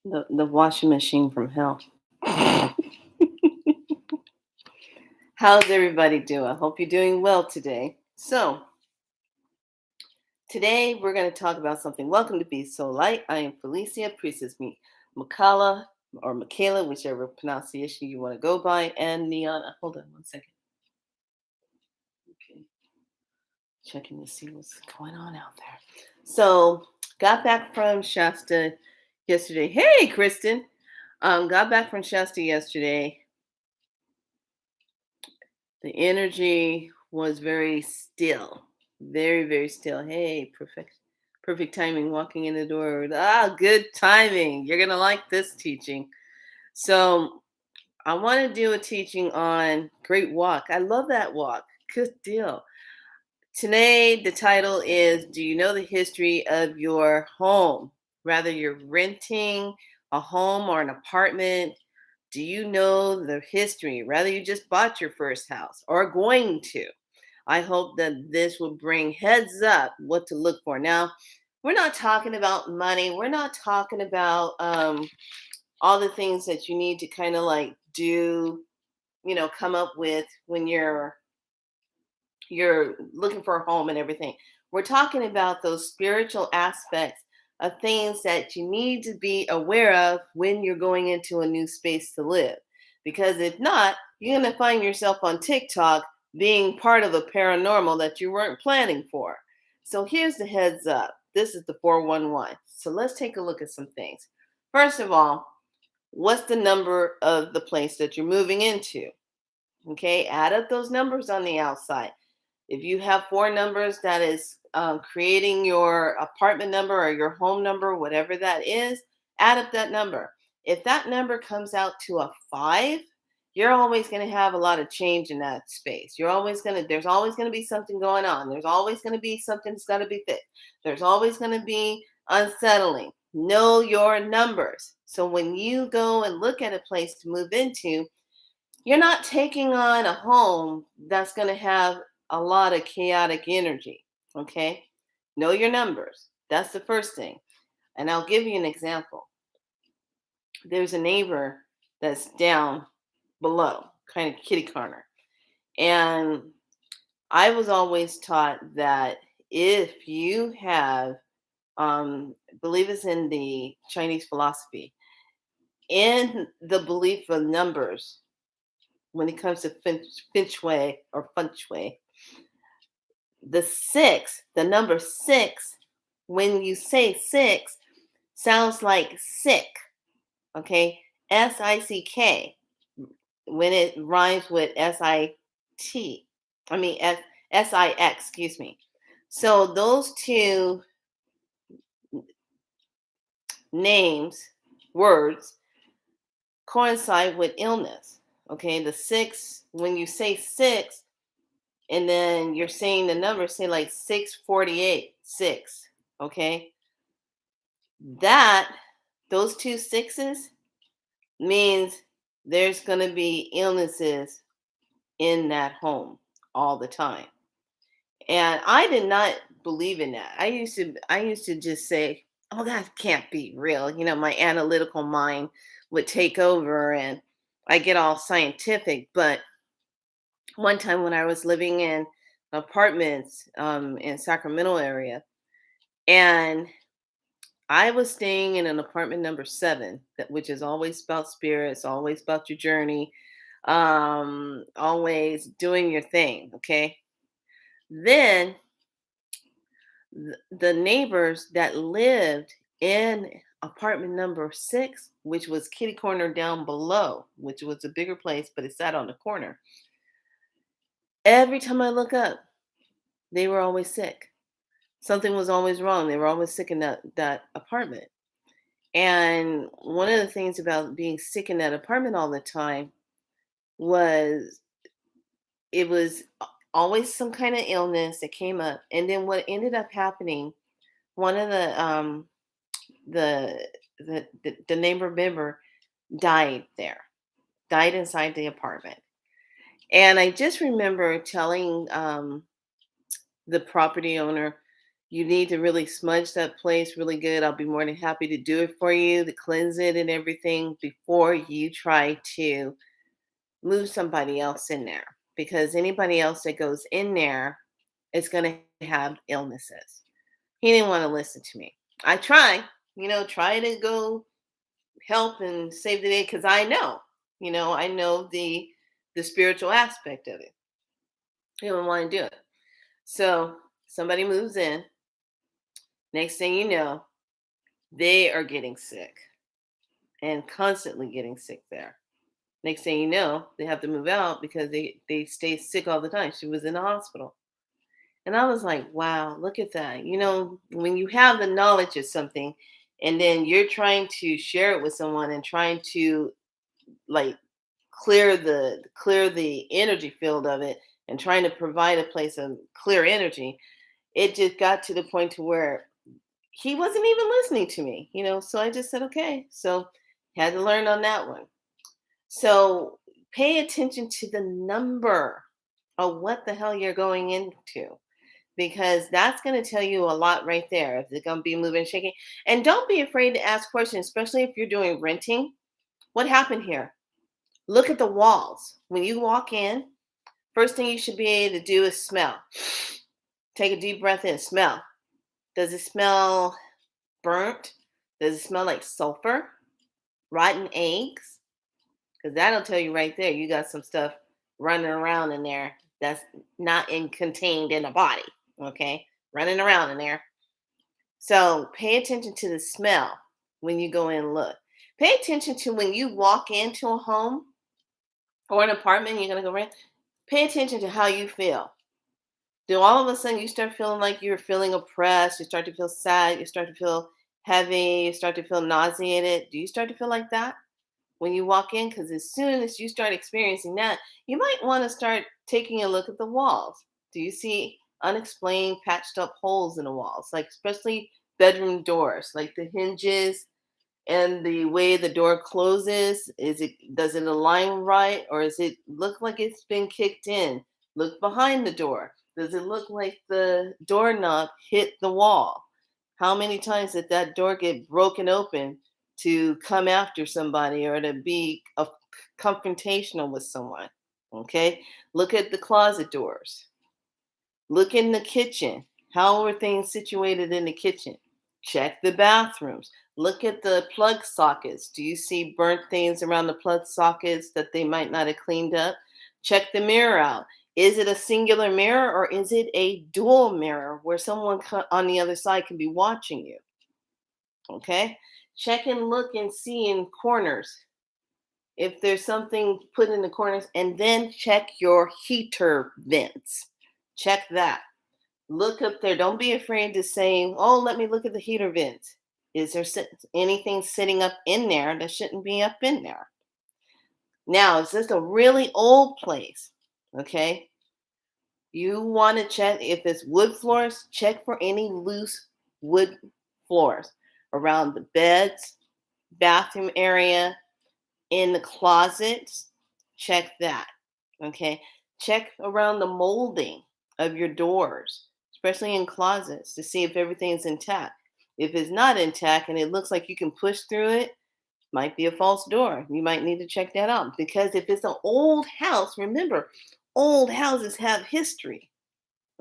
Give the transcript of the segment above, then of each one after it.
The washing machine from hell. How's everybody doing? Hope you're doing well today. So, today we're going to talk about something. Welcome to Be So Light. I am Felicia, priestess me, Makala, or Michaela, whichever pronunciation you want to go by, and Niana. Hold on one second. Okay, checking to see what's going on out there. So, got back from Shasta yesterday. Hey, Kristen. Got back from Shasta yesterday. The energy was very still, very, very still. Hey, perfect timing walking in the door. Ah, good timing. You're going to like this teaching. So, I want to do a teaching on Great Walk. I love that walk. Good deal. Today, the title is Do You Know the History of Your Home? Rather, you're renting a home or an apartment. Do you know the history? Rather, you just bought your first house or going to. I hope that this will bring heads up what to look for. Now, we're not talking about money. We're not talking about all the things that you need to kind of like do, come up with when you're looking for a home and everything. We're talking about those spiritual aspects of things that you need to be aware of when you're going into a new space to live. Because if not, you're going to find yourself on TikTok being part of a paranormal that you weren't planning for. So here's the heads up. This is the 411. So let's take a look at some things. First of all, what's the number of the place that you're moving into? Okay, add up those numbers on the outside. If you have four numbers, that is creating your apartment number or your home number, whatever that is, add up that number. If that number comes out to a five, you're always going to have a lot of change in that space. There's always going to be something going on. There's always going to be something that's got to be fixed. There's always going to be unsettling. Know your numbers. So when you go and look at a place to move into, you're not taking on a home that's going to have a lot of chaotic energy. Okay. Know your numbers. That's the first thing. And I'll give you an example. There's a neighbor that's down below, kind of kitty corner. And I was always taught that if you have, believe it's in the Chinese philosophy, in the belief of numbers, when it comes to feng shui or feng shui, the number six, when you say six, sounds like sick. Okay, SICK when it rhymes with SIT. I mean SIX. Excuse me. So those two names, words, coincide with illness. Okay, the six. When you say six, and then you're saying the number, say like 648, six. Okay, that those two sixes means there's going to be illnesses in that home all the time. And I did not believe in that. I used to just say, "Oh, that can't be real." My analytical mind would take over and I get all scientific. But one time when I was living in apartments in Sacramento area, and I was staying in an apartment number 7, which is always about spirits, always about your journey, always doing your thing. Okay. Then the neighbors that lived in apartment number 6, which was kitty corner down below, which was a bigger place, but it sat on the corner. Every time I look up, they were always sick. Something was always wrong. They were always sick in that apartment. And one of the things about being sick in that apartment all the time was it was always some kind of illness that came up. And then what ended up happening, one of the the neighbor member died there, died inside the apartment. And I just remember telling the property owner, You need to really smudge that place really good. I'll be more than happy to do it for you, to cleanse it and everything before you try to move somebody else in there. Because anybody else that goes in there is going to have illnesses. He didn't want to listen to me. I try, try to go help and save the day because I know the spiritual aspect of it. He didn't want to do it. So somebody moves in. Next thing you know, they are getting sick and constantly getting sick there. Next thing you know, they have to move out because they stay sick all the time. She was in the hospital. And I was like, wow, look at that. When you have the knowledge of something and then you're trying to share it with someone and trying to like clear the energy field of it and trying to provide a place of clear energy, it just got to the point to where he wasn't even listening to me, so I just said okay. So had to learn on that one. So pay attention to the number of what the hell you're going into, because that's going to tell you a lot right there if it's going to be moving and shaking. And don't be afraid to ask questions, especially if you're doing renting. What happened here? Look at the walls. When you walk in, first thing you should be able to do is smell. Take a deep breath in, smell. Does it smell burnt? Does it smell like sulfur? Rotten eggs? Because that'll tell you right there you got some stuff running around in there that's not contained in the body. Okay? Running around in there. So pay attention to the smell when you go in and look. Pay attention to when you walk into a home or an apartment you're going to go rent. Pay attention to how you feel. Do all of a sudden you start feeling like you're feeling oppressed? You start to feel sad. You start to feel heavy. You start to feel nauseated. Do you start to feel like that when you walk in? Because as soon as you start experiencing that, you might want to start taking a look at the walls. Do you see unexplained, patched up holes in the walls, like especially bedroom doors, like the hinges and the way the door closes? Does it align right, or does it look like it's been kicked in? Look behind the door. Does it look like the doorknob hit the wall? How many times did that door get broken open to come after somebody or to be confrontational with someone? Okay, look at the closet doors. Look in the kitchen. How are things situated in the kitchen? Check the bathrooms. Look at the plug sockets. Do you see burnt things around the plug sockets that they might not have cleaned up? Check the mirror out. Is it a singular mirror or is it a dual mirror where someone on the other side can be watching you? Okay. Check and look and see in corners if there's something put in the corners, and then check your heater vents. Check that. Look up there. Don't be afraid to say, oh, let me look at the heater vents. Is there anything sitting up in there that shouldn't be up in there? Now, is this a really old place? Okay. You want to check if it's wood floors, check for any loose wood floors around the beds, bathroom area, in the closets. Check that. Okay. Check around the molding of your doors, especially in closets, to see if everything's intact. If it's not intact and it looks like you can push through it, might be a false door. You might need to check that out, because if it's an old house, remember, old houses have history.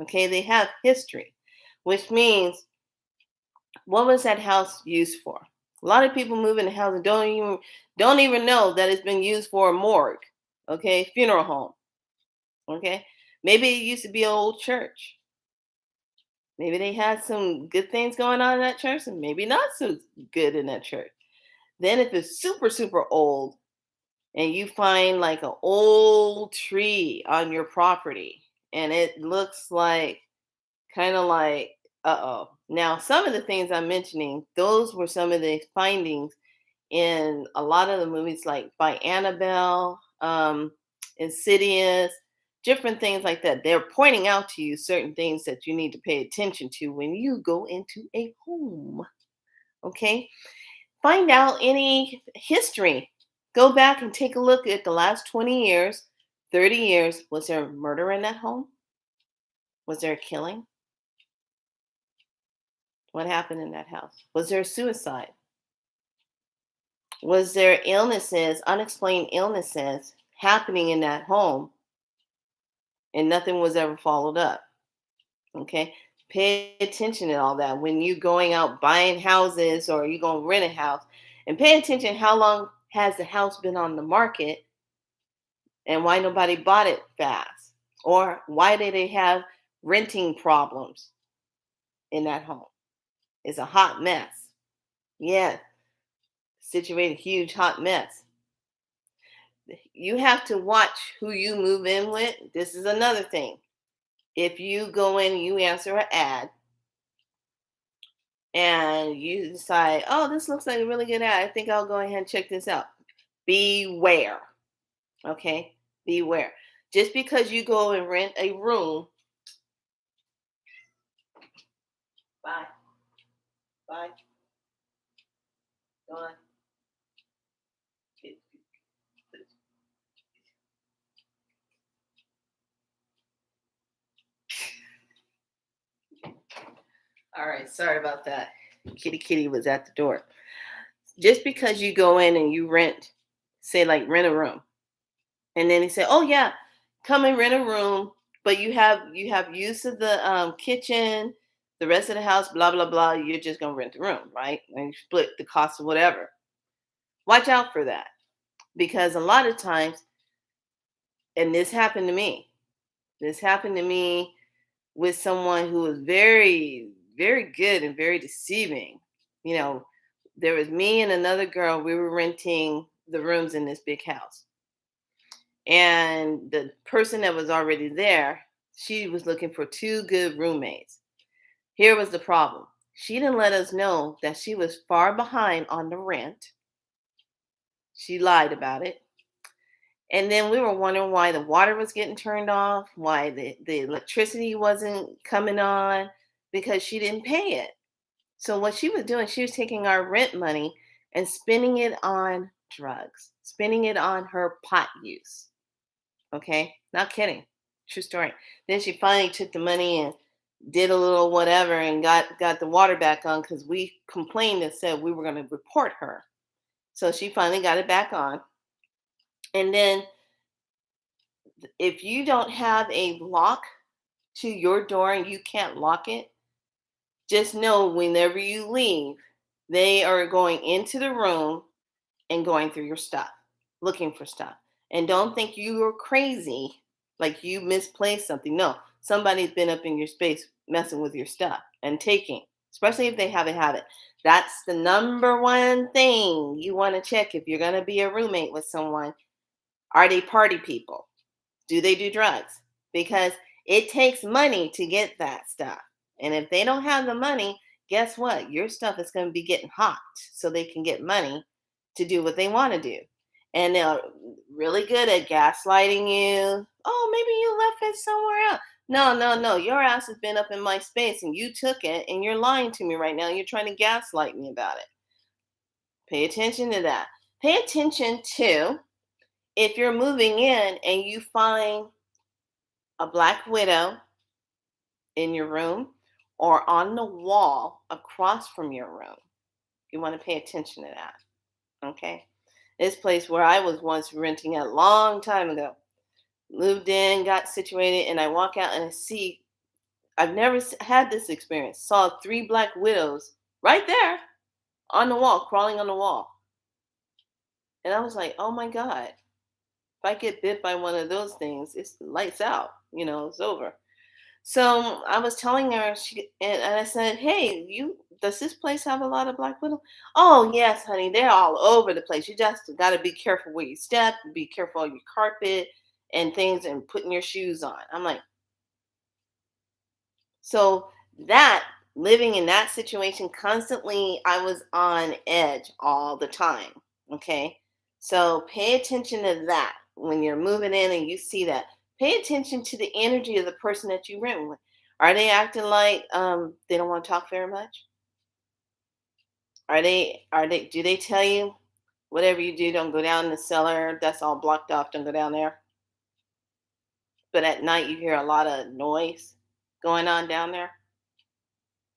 Okay, they have history, which means what was that house used for? A lot of people move in the house and don't even know that it's been used for a morgue, okay, funeral home, okay. Maybe it used to be an old church. Maybe they had some good things going on in that church, and maybe not so good in that church. Then, if it's super super old, and you find like an old tree on your property, and it looks like kind of like, uh-oh. Now, some of the things I'm mentioning, those were some of the findings in a lot of the movies, like by Annabelle, Insidious, different things like that. They're pointing out to you certain things that you need to pay attention to when you go into a home. Okay? Find out any history. Go back and take a look at the last 20 years, 30 years. Was there a murder in that home? Was there a killing? What happened in that house? Was there suicide? Was there illnesses, unexplained illnesses happening in that home and nothing was ever followed up? Okay. Pay attention to all that when you going out buying houses or you going to rent a house, and pay attention how long has the house been on the market and why nobody bought it fast, or why did they have renting problems in that home. It's a hot mess. Yeah, situated huge hot mess. You have to watch who you move in with. This is another thing. If you go in, you answer an ad, and you decide, oh, this looks like a really good ad. I think I'll go ahead and check this out. Beware. Okay? Beware. Just because you go and rent a room, bye, bye, go on. All right, sorry about that. Kitty was at the door. Just because you go in and you rent, say like rent a room, and then they say, "Oh yeah, come and rent a room, but you have use of the kitchen, the rest of the house, blah blah blah. You're just gonna rent the room, right? And you split the cost of whatever." Watch out for that, because a lot of times, and this happened to me. This happened to me with someone who was very very good and very deceiving. You know, there was me and another girl. We were renting the rooms in this big house. And the person that was already there, she was looking for two good roommates. Here was the problem. She didn't let us know that she was far behind on the rent. She lied about it. And then we were wondering why the water was getting turned off, why the electricity wasn't coming on, because she didn't pay it. So what she was doing, she was taking our rent money and spending it on drugs, spending it on her pot use. Okay, not kidding, true story. Then she finally took the money and did a little whatever and got the water back on because we complained and said we were going to report her. So she finally got it back on. And then if you don't have a lock to your door and you can't lock it, just know whenever you leave, they are going into the room and going through your stuff, looking for stuff. And don't think you are crazy, like you misplaced something. No, somebody's been up in your space messing with your stuff and taking, especially if they have a habit. That's the number one thing you want to check if you're going to be a roommate with someone. Are they party people? Do they do drugs? Because it takes money to get that stuff. And if they don't have the money, guess what? Your stuff is going to be getting hot so they can get money to do what they want to do. And they're really good at gaslighting you. Oh, maybe you left it somewhere else. No, no, no. Your ass has been up in my space and you took it and you're lying to me right now. You're trying to gaslight me about it. Pay attention to that. Pay attention to if you're moving in and you find a black widow in your room or on the wall across from your room. You want to pay attention to that. Okay. This place where I was once renting a long time ago, moved in, got situated, and I walk out and I see, I've never had this experience, saw three black widows right there on the wall, crawling on the wall. And I was like, oh my God, if I get bit by one of those things, it's lights out, it's over. So I was telling her, and I said, "Hey, does this place have a lot of black widow?" Oh yes, honey, they're all over the place. You just got to be careful where you step, be careful on your carpet and things, and putting your shoes on. I'm like, so that living in that situation constantly, I was on edge all the time. Okay, so pay attention to that when you're moving in and you see that. Pay attention to the energy of the person that you rent with. Are they acting like they don't want to talk very much? Are they do they tell you whatever you do, don't go down in the cellar, that's all blocked off, don't go down there? But at night you hear a lot of noise going on down there.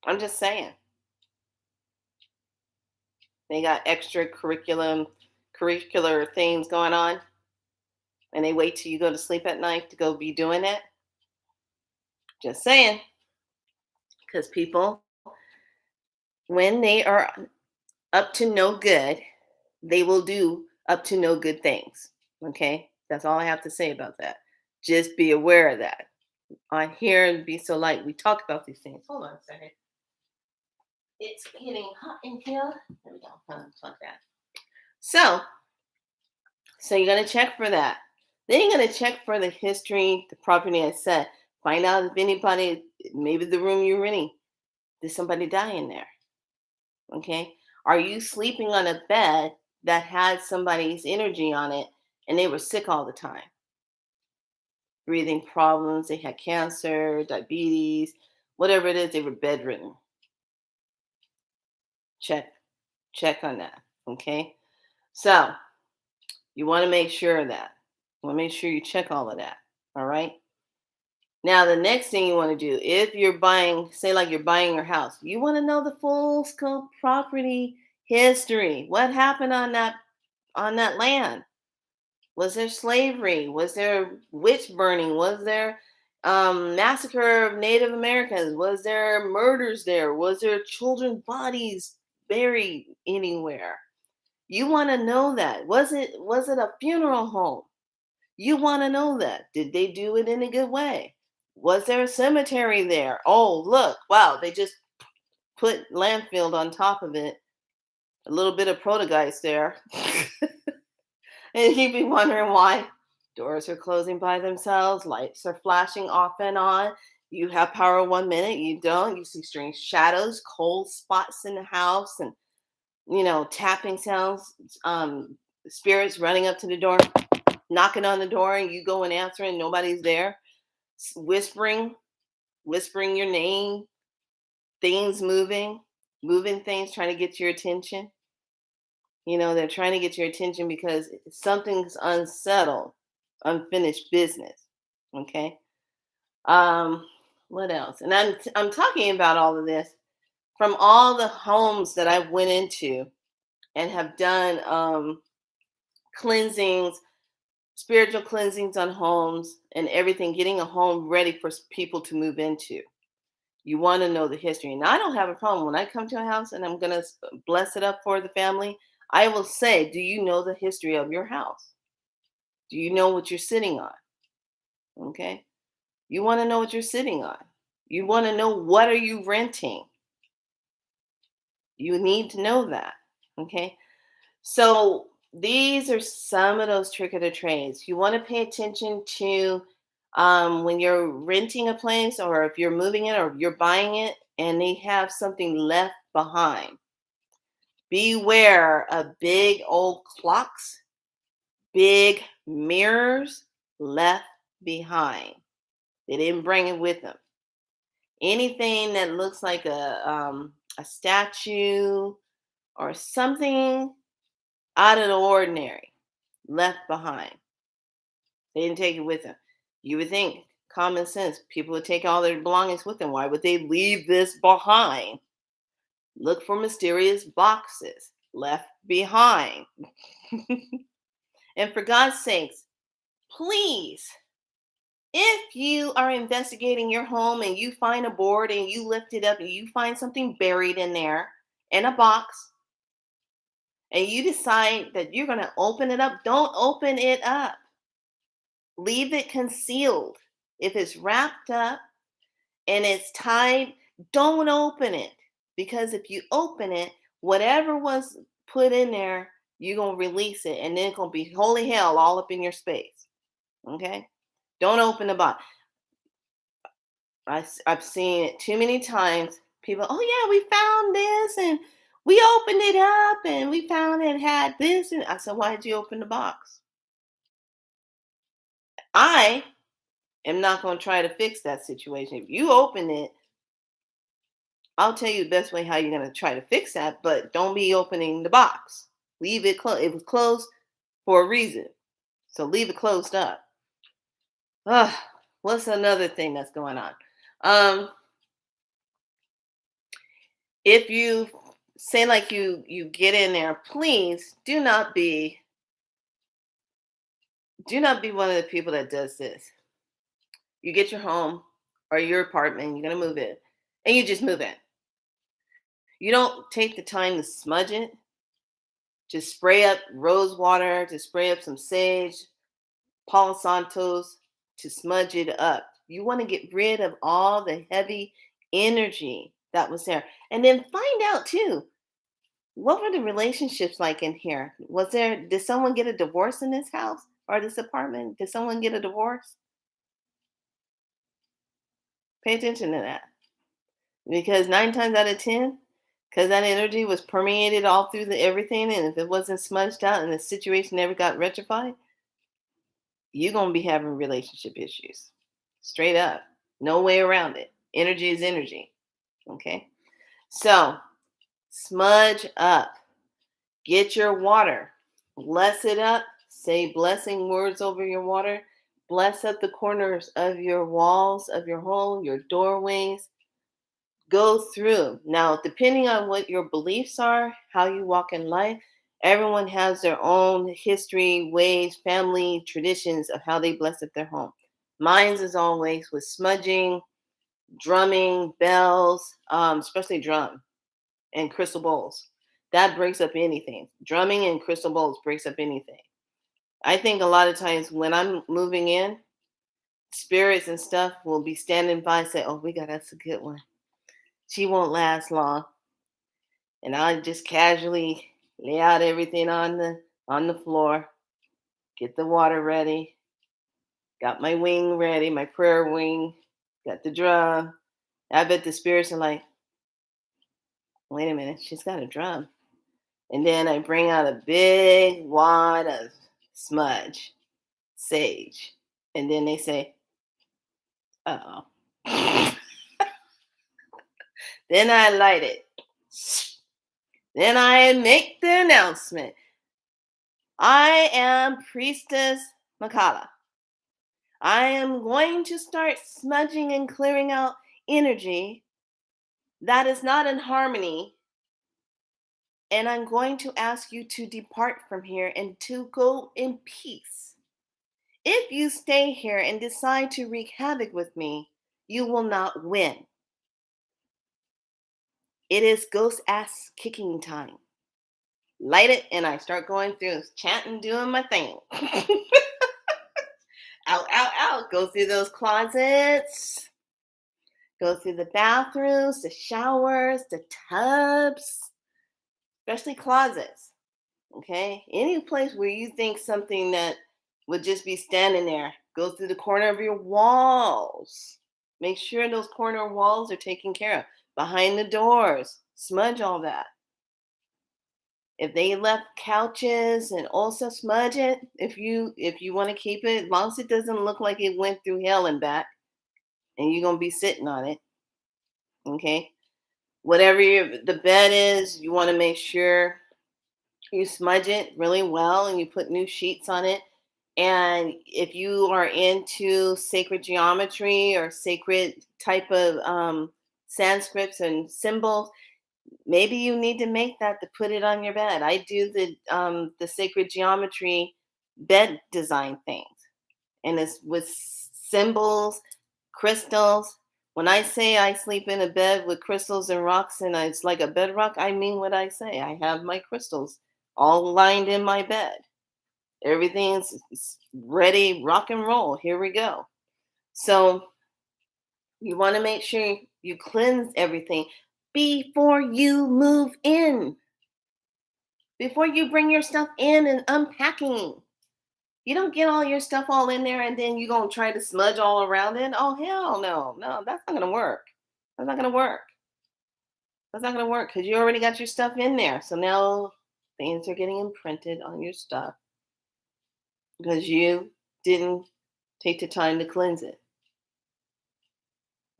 I'm just saying. They got curricular things going on, and they wait till you go to sleep at night to go be doing it. Just saying, because people, when they are up to no good, they will do up to no good things. Okay, that's all I have to say about that. Just be aware of that. On here and Be So Light, we talk about these things. Hold on a second. It's getting hot in here. There we go. Like that. So you're gonna check for that. Then you're gonna check for the history, the property I said. Find out if anybody, maybe the room you're renting, did somebody die in there? Okay. Are you sleeping on a bed that had somebody's energy on it and they were sick all the time? Breathing problems, they had cancer, diabetes, whatever it is, they were bedridden. Check, check on that. Okay. So you want to make sure of that. You want to make sure you check all of that. All right. Now, the next thing you want to do, if you're buying, say, like you're buying your house, you want to know the full scope property history. What happened on that land? Was there slavery? Was there witch burning? Was there massacre of Native Americans? Was there murders there? Was there children's bodies buried anywhere? You want to know that. Was it a funeral home? You want to know that. Did they do it in a good way? Was there a cemetery there? Oh, look, wow, they just put landfill on top of it. A little bit of protogeist there. And you'd be wondering why doors are closing by themselves, lights are flashing off and on. You have power 1 minute, you don't. You see strange shadows, cold spots in the house, and tapping sounds, spirits running up to the door, knocking on the door, and you go and answer, and nobody's there. Whispering your name, things moving things, trying to get your attention. They're trying to get your attention because something's unsettled, unfinished business. Okay. Um, what else? And I'm talking about all of this from all the homes that I went into and have done cleansings, spiritual cleansings on homes and everything, getting a home ready for people to move into. You want to know the history. And I don't have a problem when I come to a house and I'm going to bless it up for the family. I will say, do you know the history of your house? Do you know what you're sitting on? Okay. You want to know what you're sitting on. You want to know, what are you renting? You need to know that. Okay. So these are some of those trick of the trades. You want to pay attention to when you're renting a place, or if you're moving it or you're buying it and they have something left behind. Beware of big old clocks, big mirrors left behind. They didn't bring it with them. Anything that looks like a statue or something out of the ordinary left behind. They didn't take it with them. You would think, common sense, people would take all their belongings with them. Why would they leave this behind? Look for mysterious boxes left behind. And for God's sakes, please, if you are investigating your home and you find a board and you lift it up and you find something buried in there in a box, and you decide that you're going to open it up, don't open it up. Leave it concealed. If it's wrapped up and it's tied, don't open it. Because if you open it, whatever was put in there, you're going to release it. And then it's going to be holy hell all up in your space. Okay? Don't open the box. I've seen it too many times. People, oh yeah, we found this and we opened it up and we found it had this. And I said, why did you open the box? I am not going to try to fix that situation. If you open it, I'll tell you the best way how you're going to try to fix that, but don't be opening the box. Leave it closed. It was closed for a reason. So leave it closed up. What's another thing that's going on? If you say like you get in there, please do not be one of the people that does this. You get your home or your apartment, you're gonna move in, and you just move in. You don't take the time to smudge it, to spray up rose water, to spray up some sage, Palo Santos, to smudge it up. You want to get rid of all the heavy energy that was there. And then find out too, what were the relationships like in here? Did someone get a divorce in this house or this apartment? Did someone get a divorce? Pay attention to that. Because 9 times out of 10, because that energy was permeated all through the everything, and if it wasn't smudged out and the situation never got rectified, you're gonna be having relationship issues. Straight up. No way around it. Energy is energy. Okay. So smudge up. Get your water. Bless it up. Say blessing words over your water. Bless up the corners of your walls of your home, your doorways. Go through. Now, depending on what your beliefs are, how you walk in life, everyone has their own history, ways, family, traditions of how they bless up their home. Mine's is always with smudging, drumming, bells, especially drum and crystal bowls. That breaks up anything. Drumming and crystal bowls breaks up anything. I think a lot of times when I'm moving in, spirits and stuff will be standing by and say, oh, we got us a good one. She won't last long. And I just casually lay out everything on the floor, get the water ready, got my wing ready, my prayer wing, got the drum. I bet the spirits are like, wait a minute, she's got a drum. And then I bring out a big wad of smudge, sage. And then they say, uh oh. Then I light it. Then I make the announcement. I am Priestess Makala. I am going to start smudging and clearing out energy that is not in harmony. And I'm going to ask you to depart from here and to go in peace. If you stay here and decide to wreak havoc with me, you will not win. It is ghost ass kicking time. Light it, and I start going through, chanting, doing my thing. Out, out, out. Go through those closets. Go through the bathrooms, the showers, the tubs, especially closets. Okay? Any place where you think something that would just be standing there, go through the corner of your walls. Make sure those corner walls are taken care of. Behind the doors, smudge all that. If they left couches and also smudge it, if you want to keep it, as long as it doesn't look like it went through hell and back, and you're gonna be sitting on it. Okay. Whatever the bed is, you want to make sure you smudge it really well and you put new sheets on it. And if you are into sacred geometry or sacred type of Sanskrits and symbols, maybe you need to make that to put it on your bed. I do the sacred geometry bed design things, and it's with symbols, crystals. When I say I sleep in a bed with crystals and rocks and it's like a bedrock, I mean what I say. I have my crystals all lined in my bed. Everything's ready, rock and roll. Here we go. So you want to make sure you cleanse everything before you move in. Before you bring your stuff in and unpacking. You don't get all your stuff all in there and then you're going to try to smudge all around it. Oh, hell no. No, that's not going to work. That's not going to work. That's not going to work because you already got your stuff in there. So now things are getting imprinted on your stuff because you didn't take the time to cleanse it.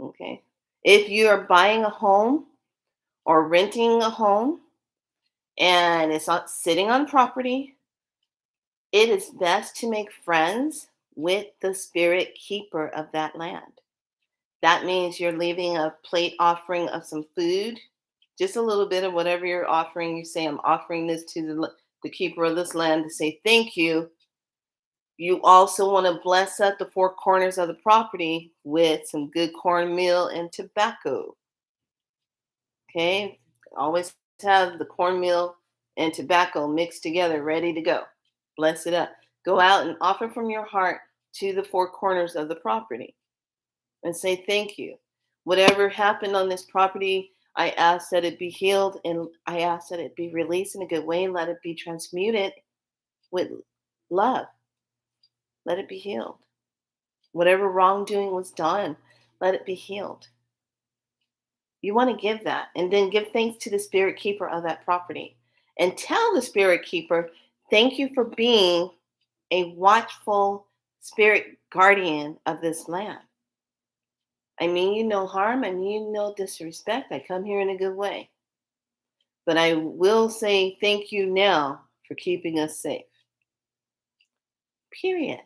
Okay. If you're buying a home or renting a home and it's not sitting on property, it is best to make friends with the spirit keeper of that land. That means you're leaving a plate offering of some food just a little bit of whatever you're offering. You say, I'm offering this to the keeper of this land to say thank you. You also want to bless up the four corners of the property with some good cornmeal and tobacco. Okay, always have the cornmeal and tobacco mixed together, ready to go. Bless it up. Go out and offer from your heart to the four corners of the property and say thank you. Whatever happened on this property, I ask that it be healed and I ask that it be released in a good way and let it be transmuted with love. Let it be healed. Whatever wrongdoing was done, let it be healed. You want to give that and then give thanks to the spirit keeper of that property and tell the spirit keeper, thank you for being a watchful spirit guardian of this land. I mean you no harm, I mean you no disrespect. I come here in a good way. But I will say thank you now for keeping us safe. Period.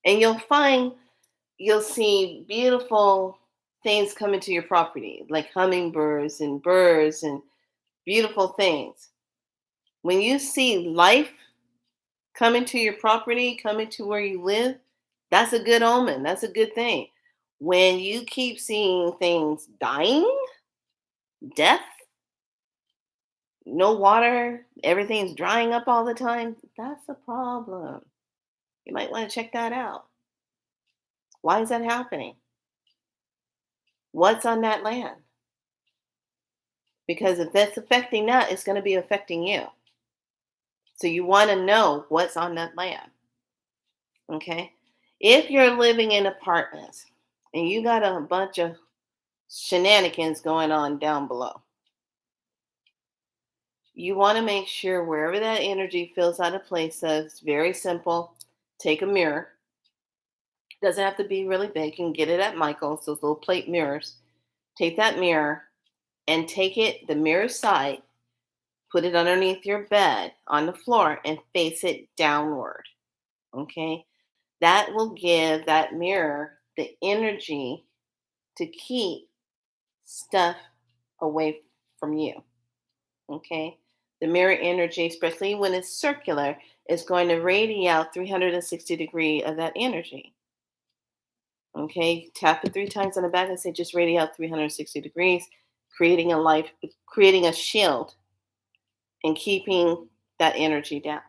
And you'll see beautiful things come into your property, like hummingbirds and birds and beautiful things. When you see life come into your property, come into where you live, that's a good omen. That's a good thing. When you keep seeing things dying, death, no water, everything's drying up all the time, that's a problem. You might want to check that out. Why is that happening? What's on that land? Because if that's affecting that, it's going to be affecting you. So you want to know what's on that land. Okay? If you're living in apartments and you got a bunch of shenanigans going on down below, you want to make sure wherever that energy feels out of place, so it's very simple. Take a mirror. Doesn't have to be really big. You can get it at Michael's, those little plate mirrors. Take that mirror and take it the mirror side, put it underneath your bed on the floor and face it downward. Okay? That will give that mirror the energy to keep stuff away from you. Okay? The mirror energy, especially when it's circular, is going to radiate out 360 degrees of that energy. Okay? Tap it 3 times on the back and say just radiate out 360 degrees, creating a shield and keeping that energy down.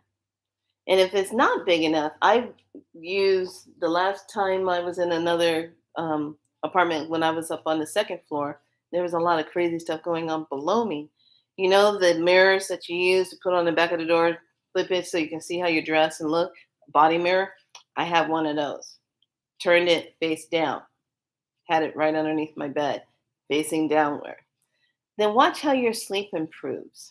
And if it's not big enough, I've used the last time I was in another apartment when I was up on the second floor, there was a lot of crazy stuff going on below me. You know, the mirrors that you use to put on the back of the door, flip it so you can see how you dress and look, body mirror. I have one of those. Turned it face down, had it right underneath my bed, facing downward. Then watch how your sleep improves.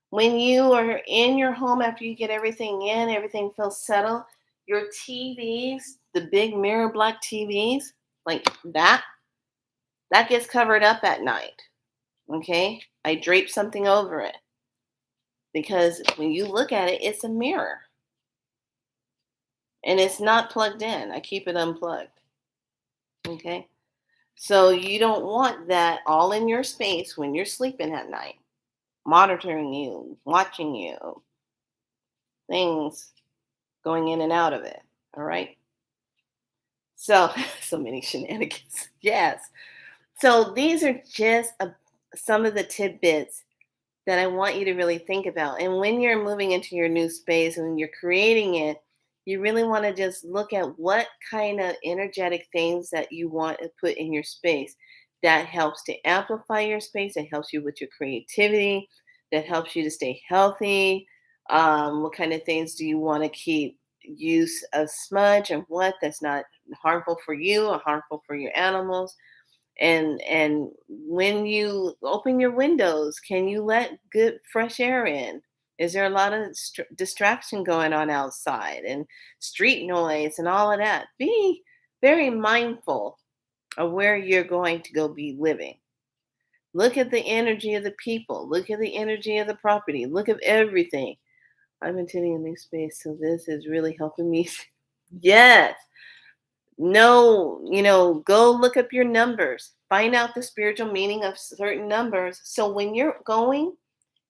When you are in your home after you get everything in, everything feels settled, your TVs, the big mirror black TVs, like that gets covered up at night. Okay? I drape something over it because when you look at it, it's a mirror and it's not plugged in. I keep it unplugged. Okay? So you don't want that all in your space when you're sleeping at night, monitoring you, watching you, things going in and out of it. All right. So, so many shenanigans. Yes. So these are just some of the tidbits that I want you to really think about. And when you're moving into your new space and you're creating it, you really want to just look at what kind of energetic things that you want to put in your space. That helps to amplify your space. That helps you with your creativity. That helps you to stay healthy. What kind of things do you want to keep use of smudge and what that's not harmful for you or harmful for your animals? And when you open your windows, can you let good fresh air in? Is there a lot of distraction going on outside and street noise and all of that? Be very mindful of where you're going to go be living. Look at the energy of the people. Look at the energy of the property. Look at everything. I'm intending a new space, so this is really helping me. Yes. No, go look up your numbers. Find out the spiritual meaning of certain numbers. So when you're going,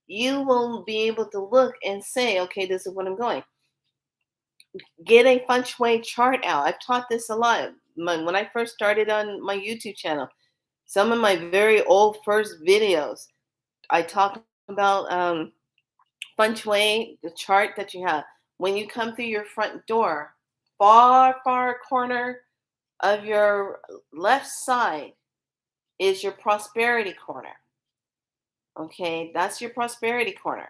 you will be able to look and say, okay, this is what I'm going. Get a feng shui chart out. I've taught this a lot. When I first started on my YouTube channel, some of my very old first videos, I talk about feng shui, the chart that you have. When you come through your front door, far corner of your left side is your prosperity corner. Okay, that's your prosperity corner.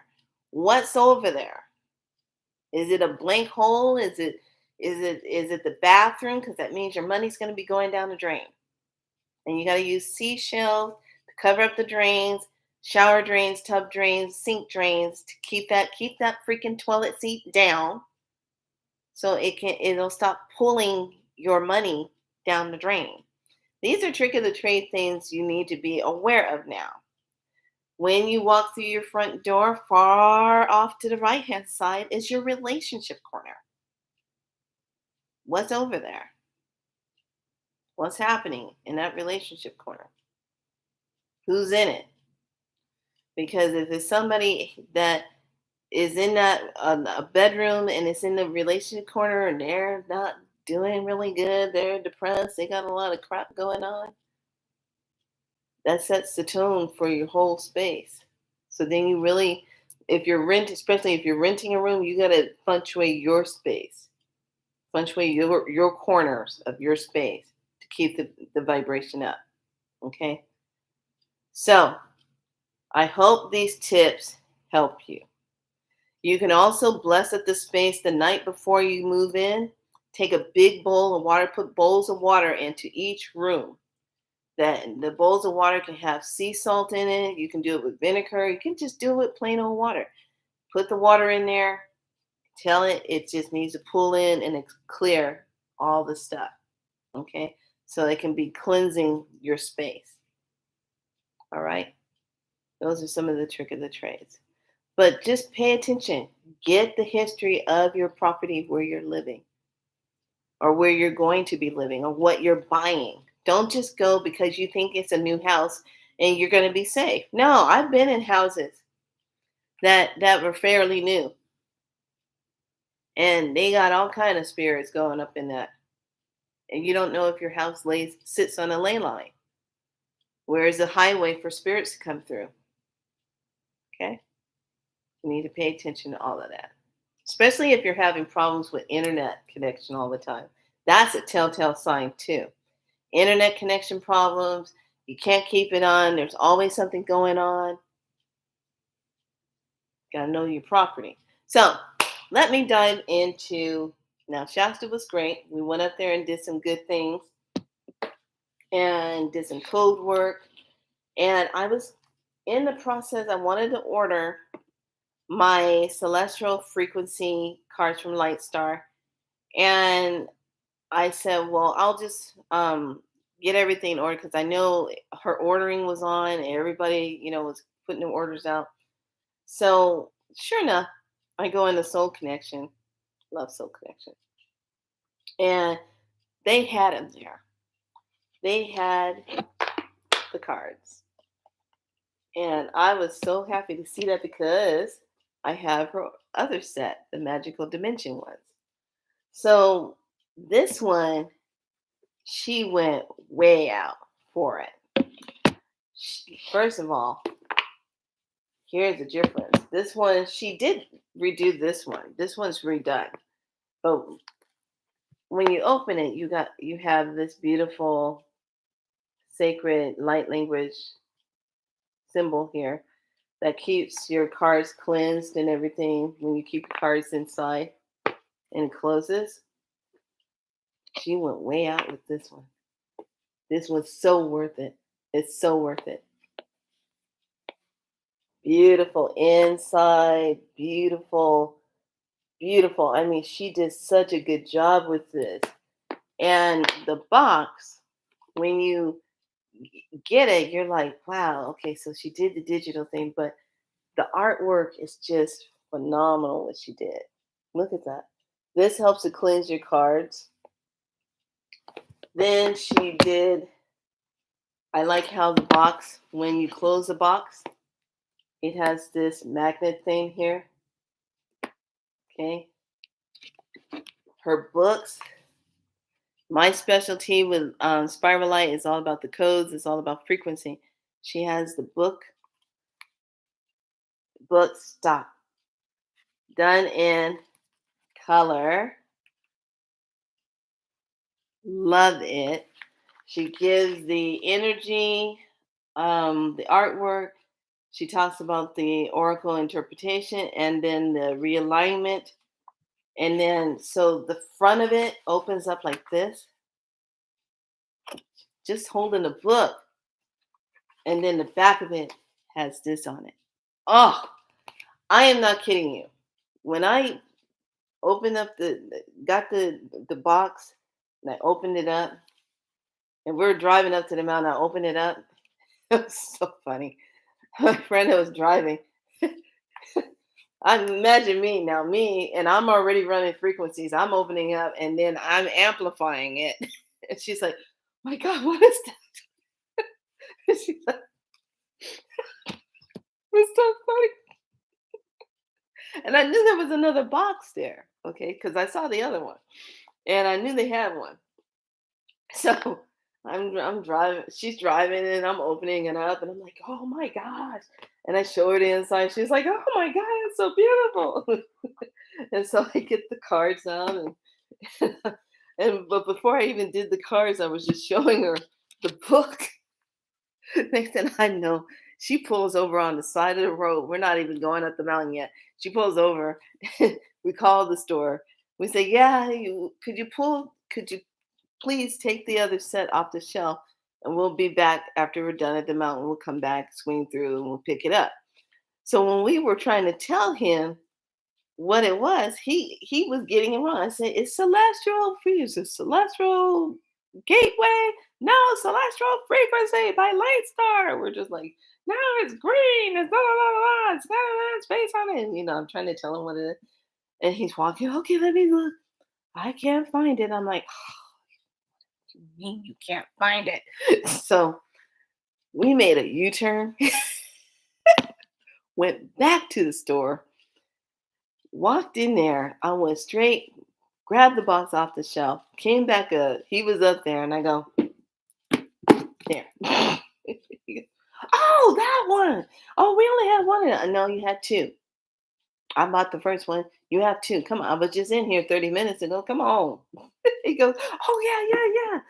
What's over there? Is it a blank hole? Is it the bathroom? Because that means your money's going to be going down the drain. And you got to use seashells to cover up the drains, shower drains, tub drains, sink drains to keep that freaking toilet seat down, so it'll stop pulling your money down the drain. These are trick of the trade things you need to be aware of now. When you walk through your front door, far off to the right hand side is your relationship corner. What's over there? What's happening in that relationship corner? Who's in it? Because if it's somebody that is in that a bedroom and it's in the relationship corner and they're not doing really good, they're depressed, they got a lot of crap going on, that sets the tone for your whole space. So then you really, especially if you're renting a room, you gotta feng shui your space, feng shui your corners of your space to keep the vibration up. Okay. So I hope these tips help you. You can also bless up the space the night before you move in. Take a big bowl of water, put bowls of water into each room. That the bowls of water can have sea salt in it. You can do it with vinegar. You can just do it with plain old water. Put the water in there. Tell it just needs to pull in and clear all the stuff. Okay? So it can be cleansing your space. All right? Those are some of the trick of the trades. But just pay attention. Get the history of your property where you're living, or where you're going to be living, or what you're buying. Don't just go because you think it's a new house and you're going to be safe. No, I've been in houses that were fairly new, and they got all kind of spirits going up in that. And you don't know if your house sits on a ley line. Where is the highway for spirits to come through? Okay? You need to pay attention to all of that. Especially if you're having problems with internet connection all the time. That's a telltale sign too. Internet connection problems, you can't keep it on, there's always something going on. Gotta know your property. So let me dive into, now Shasta was great. We went up there and did some good things and did some code work. And I was in the process, I wanted to order my celestial frequency cards from Lightstar. And I said, well, I'll just get everything ordered because I know her ordering was on and everybody, was putting their orders out. So sure enough, I go into Soul Connection. Love Soul Connection. And they had them there. They had the cards. And I was so happy to see that because I have her other set, the Magical Dimension ones. So this one, she went way out for it. First of all, here's the difference. This one, she did redo this one. This one's redone. But when you open it, you have this beautiful sacred light language symbol here that keeps your cards cleansed and everything when you keep your cards inside and it closes. She went way out with this one. This was so worth it. It's so worth it. Beautiful inside, beautiful, beautiful. I mean, she did such a good job with this. And the box, when you get it, you're like, wow, okay, so she did the digital thing, but the artwork is just phenomenal what she did. Look at that. This helps to cleanse your cards. Then she did I like how the box, when you close the box, it has this magnet thing here. Okay. Her books. My specialty with Spiralite is all about the codes. It's all about frequency. She has the book stop, done in color. Love it. She gives the energy, the artwork. She talks about the oracle interpretation and then the realignment. And then, so the front of it opens up like this, just holding a book. And then the back of it has this on it. Oh, I am not kidding you. When I opened up got the box and I opened it up, and we are driving up to the mountain, I opened it up. It was so funny. My friend that was driving, I imagine me, and I'm already running frequencies. I'm opening up and then I'm amplifying it. And she's like, my God, what is that? And she's like, it's so funny. And I knew there was another box there, okay, because I saw the other one. And I knew they had one. So I'm driving, she's driving and I'm opening it up and I'm like, oh my gosh. And I show her the inside. She's like, oh my God, it's so beautiful. And so I get the cards out and but before I even did the cards, I was just showing her the book. Next thing I know, she pulls over on the side of the road. We're not even going up the mountain yet. She pulls over. We call the store. We say, yeah, could you please take the other set off the shelf and we'll be back after we're done at the mountain. We'll come back, swing through, and we'll pick it up. So when we were trying to tell him what it was, he was getting it wrong. I said, it's celestial fuses, celestial gateway, no, celestial frequency by Light Star. We're just like, no, it's green, it's blah blah blah blah, it's got a space on it. And, I'm trying to tell him what it is. And he's walking, okay, let me look. I can't find it. I'm like, you mean you can't find it? So we made a U-turn, went back to the store, walked in there. I went straight, grabbed the box off the shelf, came back up. He was up there, and I go, there. He goes, oh, that one. Oh, we only had one. No, you had two. I bought the first one. You have two. Come on. I was just in here 30 minutes ago. Come on. He goes, oh, yeah, yeah, yeah.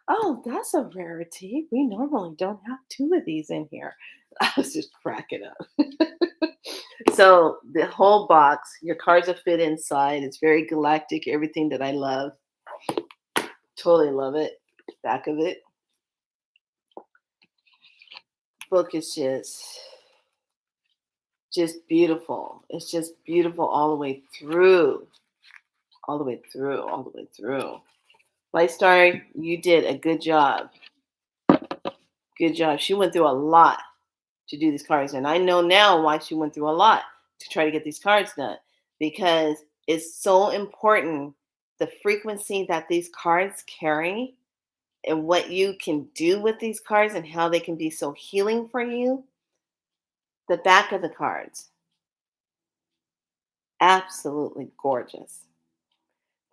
Oh, that's a rarity. We normally don't have two of these in here. I was just cracking up. So the whole box, your cards are fit inside. It's very galactic, everything that I love. Totally love it. Back of it. Book is just beautiful. It's just beautiful all the way through. All the way through. All the way through. Light Star, you did a good job. Good job. She went through a lot to do these cards. And I know now why she went through a lot to try to get these cards done, because it's so important the frequency that these cards carry and what you can do with these cards and how they can be so healing for you. The back of the cards, absolutely gorgeous.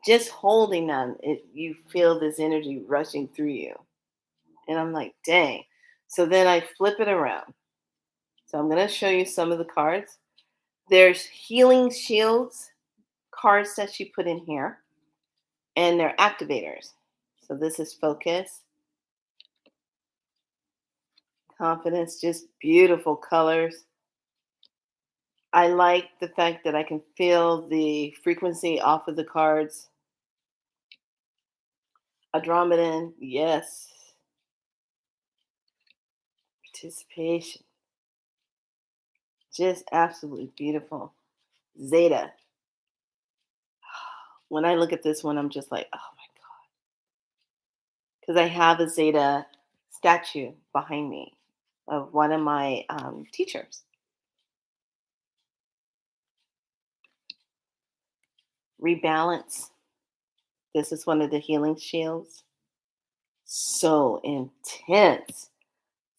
Just holding them, you feel this energy rushing through you. And I'm like, dang. So then I flip it around. So I'm going to show you some of the cards. There's healing shields cards that she put in here, and they're activators. So this is focus, confidence, just beautiful colors. I like the fact that I can feel the frequency off of the cards. Andromedan, yes. Participation, just absolutely beautiful. Zeta. When I look at this one, I'm just like, oh my God. Because I have a Zeta statue behind me of one of my teachers. Rebalance. This is one of the healing shields. So intense.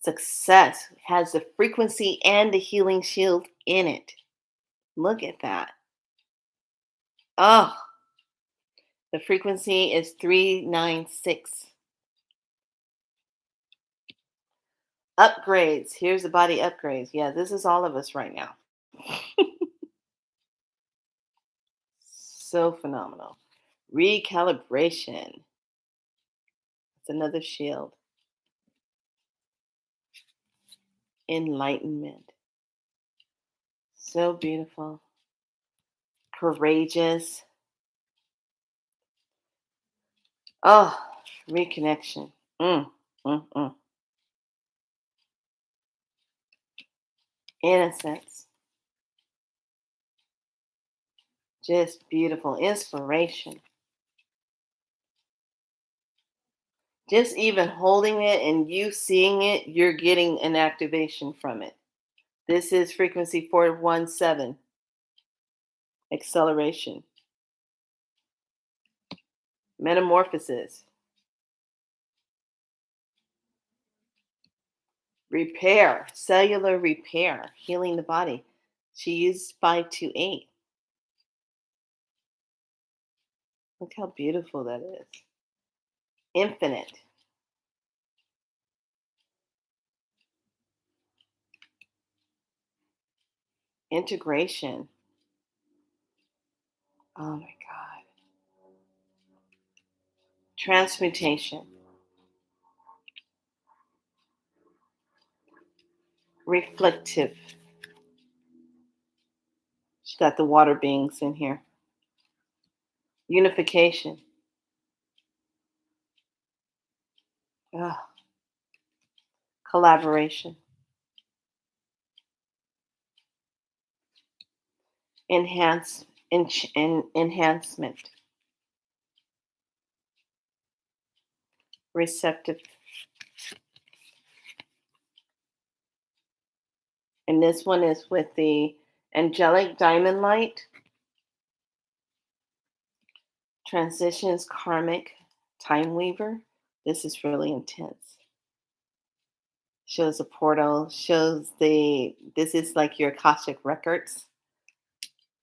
Success has the frequency and the healing shield in it. Look at that. Oh, the frequency is 396. Upgrades. Here's the body upgrades. Yeah, this is all of us right now. So phenomenal. Recalibration. It's another shield. Enlightenment. So beautiful. Courageous. Oh, reconnection. Mm, mm, mm. Innocence. Just beautiful. Inspiration. Just even holding it and you seeing it, you're getting an activation from it. This is frequency 417, acceleration, metamorphosis, repair, cellular repair, healing the body. She used 528. Look how beautiful that is. Infinite, integration. Oh my God. Transmutation, reflective. She got the water beings in here. Unification. Ugh. Collaboration. Enhancement. Receptive. And this one is with the angelic diamond light. Transitions karmic time weaver. This is really intense. Shows a portal, shows this is like your Akashic records,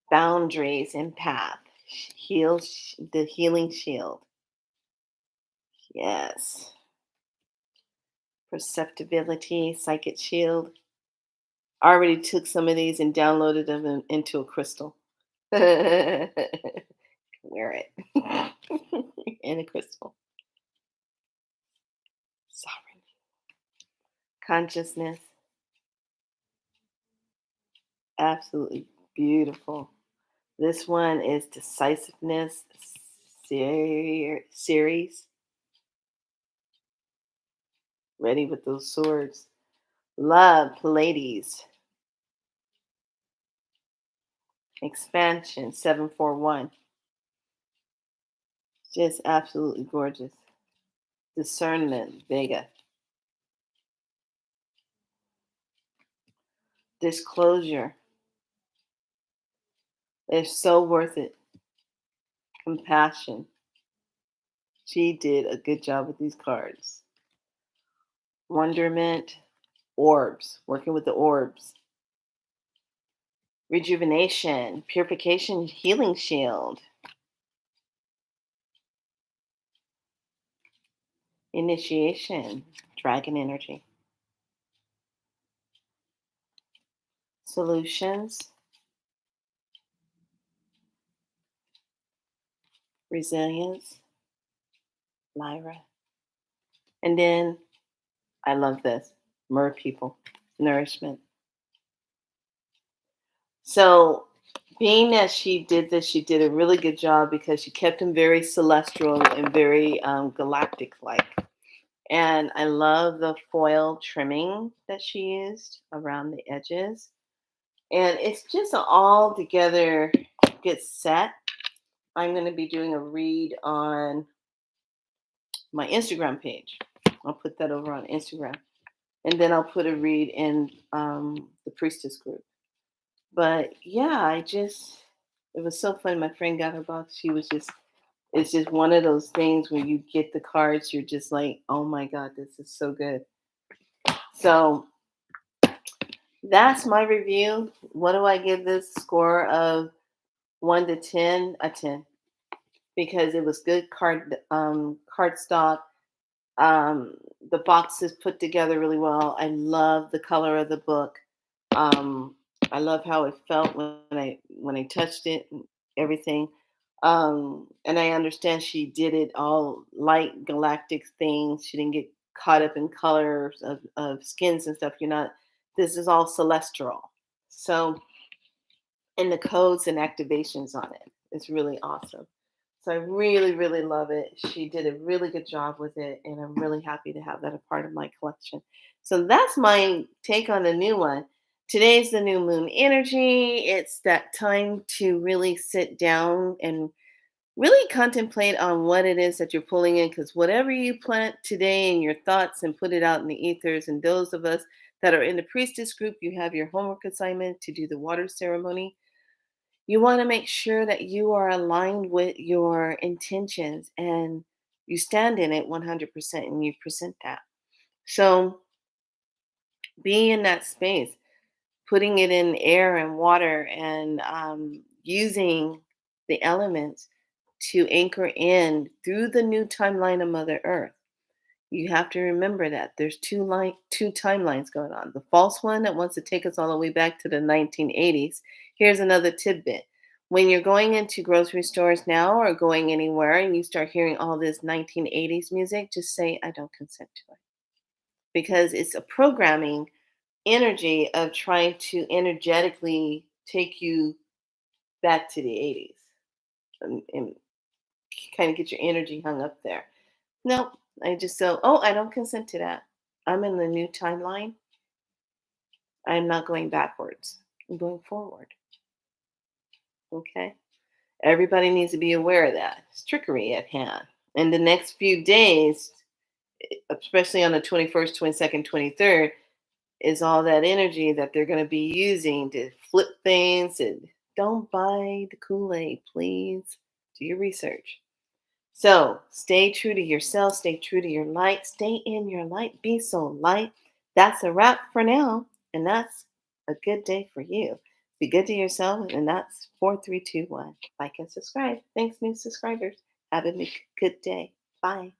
boundaries and path, heals the healing shield. Yes. Perceptibility, psychic shield. I already took some of these and downloaded them into a crystal. Wear it. In a crystal. Sovereign. Consciousness. Absolutely beautiful. This one is decisiveness series. Ready with those swords. Love, Pleiades. Expansion, 741. Just absolutely gorgeous. Discernment, Vega. Disclosure. They're so worth it. Compassion. She did a good job with these cards. Wonderment. Orbs. Working with the orbs. Rejuvenation. Purification. Healing shield. Initiation. Dragon energy. Solutions. Resilience. Lyra. And then I love this. Mer people. Nourishment. So being that she did this, she did a really good job because she kept them very celestial and very galactic like. And I love the foil trimming that she used around the edges. And it's just an all together good set. I'm going to be doing a read on my Instagram page. I'll put that over on Instagram. And then I'll put a read in the Priestess group. But yeah, it was so fun. My friend got her box. It's just one of those things where you get the cards, you're just like, oh my God, this is so good. So that's my review. What do I give this score of 1 to 10? A 10, because it was good cardstock. Um, the box is put together really well. I love the color of the book. Um, I love how it felt when I touched it and everything. And I understand she did it all light galactic things. She didn't get caught up in colors of skins and stuff. You're not. This is all celestial. So, and the codes and activations on it. It's really awesome. So I really, really love it. She did a really good job with it, and I'm really happy to have that a part of my collection. So that's my take on the new one. Today's the new moon energy. It's that time to really sit down and really contemplate on what it is that you're pulling in, because whatever you plant today in your thoughts and put it out in the ethers, and those of us that are in the priestess group, you have your homework assignment to do the water ceremony. You want to make sure that you are aligned with your intentions and you stand in it 100% and you present that. So be in that space, putting it in air and water, and using the elements to anchor in through the new timeline of Mother Earth. You have to remember that there's two timelines going on. The false one that wants to take us all the way back to the 1980s. Here's another tidbit. When you're going into grocery stores now or going anywhere and you start hearing all this 1980s music, just say, I don't consent to it. Because it's a programming energy of trying to energetically take you back to the 80s, and kind of get your energy hung up there. No, I just so, oh, I don't consent to that. I'm in the new timeline. I'm not going backwards. I'm going forward. Okay. Everybody needs to be aware of that. It's trickery at hand. In the next few days, especially on the 21st, 22nd, 23rd, is all that energy that they're going to be using to flip things. And don't buy the Kool-Aid, please. Do your research. So stay true to yourself, stay true to your light, stay in your light, be so light. That's a wrap for now. And that's a good day for you. Be good to yourself. And that's 4321. Like and subscribe. Thanks, new subscribers. Have a good day. Bye.